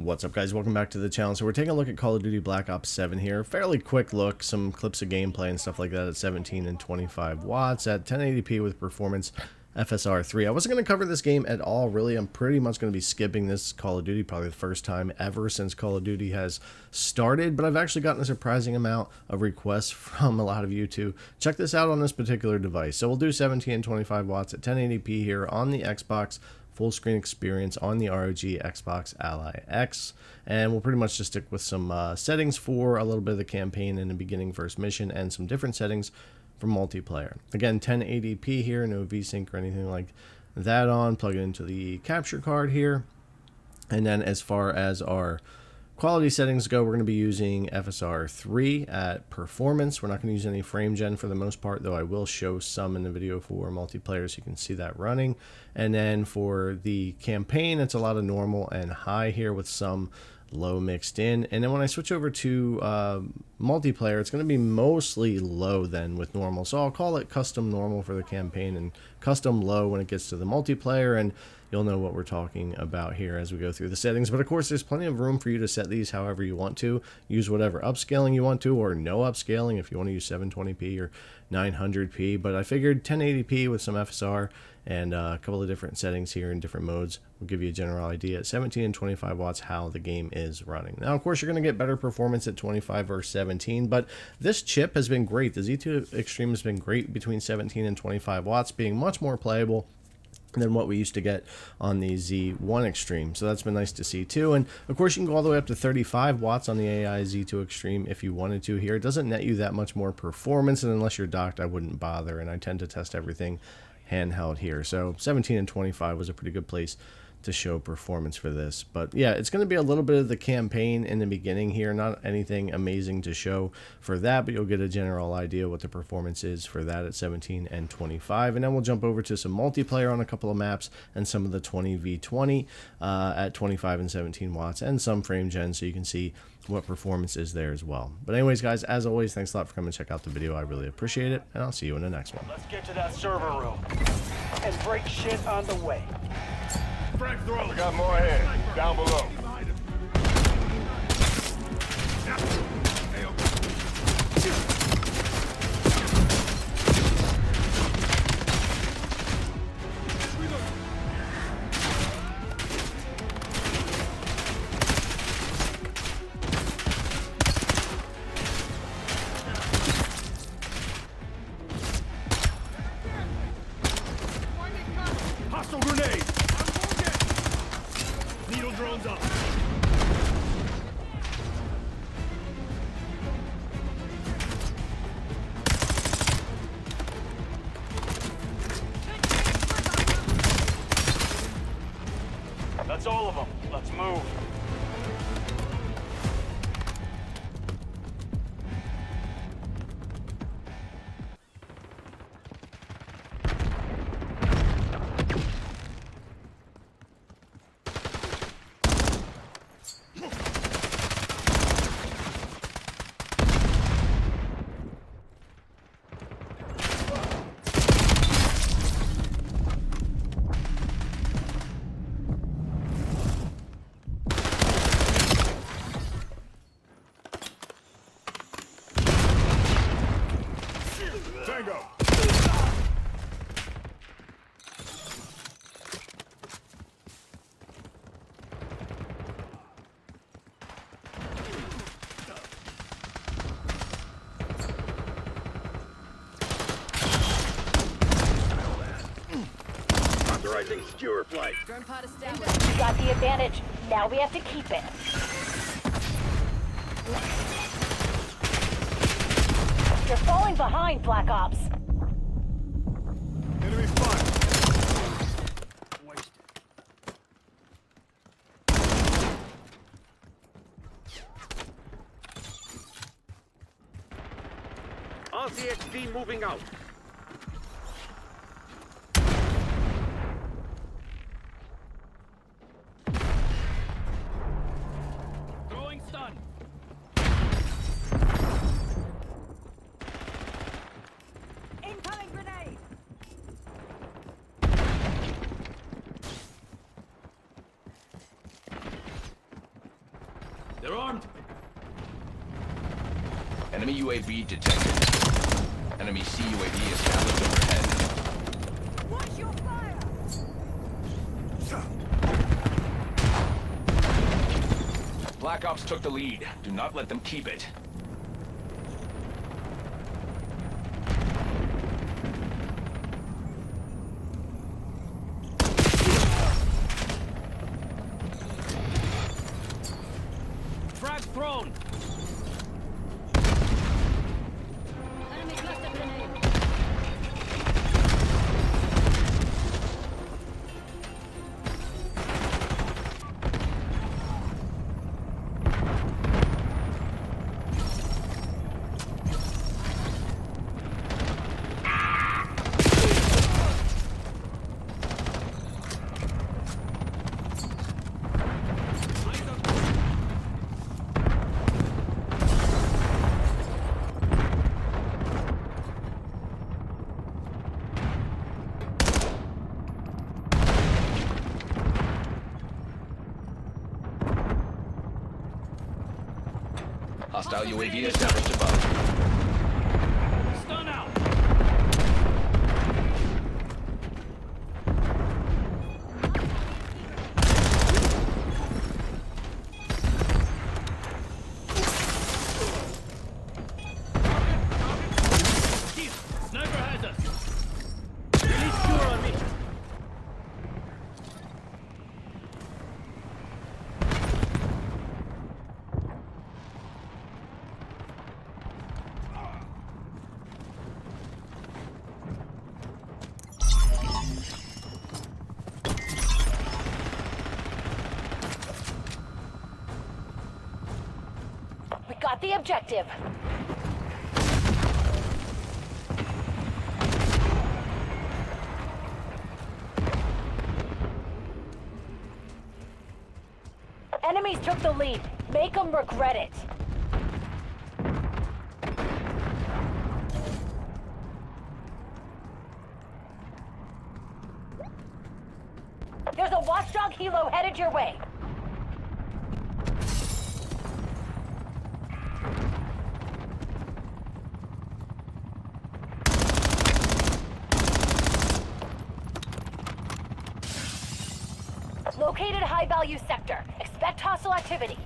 What's up, guys? Welcome back to the channel. So we're taking a look at Call of Duty Black Ops 7 here. Fairly quick look, some clips of gameplay and stuff like that at 17 and 25 watts at 1080p with performance FSR 3. I wasn't going to cover this game at all, really. I'm pretty much going to be skipping this Call of Duty, probably the first time ever since Call of Duty has started, but I've actually gotten a surprising amount of requests from a lot of you to check this out on this particular device. So we'll do 17 and 25 watts at 1080p here on the Xbox, full screen experience on the ROG Xbox Ally X, and we'll pretty much just stick with some settings for a little bit of the campaign in the beginning first mission and some different settings for multiplayer. Again, 1080p here, no VSync or anything like that on. Plug it into the capture card here, and then as far as our quality settings go, we're going to be using FSR 3 at performance. We're not going to use any frame gen for the most part, though I will show some in the video for multiplayer so you can see that running. And then for the campaign, it's a lot of normal and high here with some low mixed in. And then when I switch over to multiplayer, it's going to be mostly low then with normal. So I'll call it custom normal for the campaign and custom low when it gets to the multiplayer, and you'll know what we're talking about here as we go through the settings. But of course, there's plenty of room for you to set these however you want to. Use whatever upscaling you want to, or no upscaling if you want to use 720p or 900p. But I figured 1080p with some FSR and a couple of different settings here in different modes will give you a general idea at 17 and 25 watts how the game is running. Now, of course, you're going to get better performance at 25 or 17, but this chip has been great. The Z2 Extreme has been great between 17 and 25 watts, being much more playable than what we used to get on the Z1 Extreme. So that's been nice to see too. And of course, you can go all the way up to 35 watts on the AI Z2 Extreme if you wanted to here. It doesn't net you that much more performance, and unless you're docked, I wouldn't bother. And I tend to test everything handheld here. So 17 and 25 was a pretty good place to show performance for this. But yeah, it's going to be a little bit of the campaign in the beginning here, not anything amazing to show for that, but you'll get a general idea what the performance is for that at 17 and 25. And then we'll jump over to some multiplayer on a couple of maps and some of the 20v20 at 25 and 17 watts and some frame gen, so you can see what performance is there as well. But anyways, guys, as always, thanks a lot for coming to check out the video. I really appreciate it, and I'll see you in the next one. Let's get to that server room and break shit on the way. We got more ahead, down below. Hostile grenade! Needle drones up. That's all of them. Let's move. Tango! Authorizing skewer flight. Drone pod established. We got the advantage. Now we have to keep it. You're falling behind, Black Ops. Enemy fire! RCXD moving out. Throwing stun. Incoming grenade! They're armed. Enemy UAV detected. Enemy CUAV established overhead. Watch your fire! Black Ops took the lead. Do not let them keep it. Frag thrown. Enemy cluster grenade. Hostile UAV established above. Stun out. Keith, sniper has us. Release skewer on me. We got the objective. Enemies took the lead. Make them regret it. There's a watchdog helo headed your way. Located high-value sector. Expect hostile activity.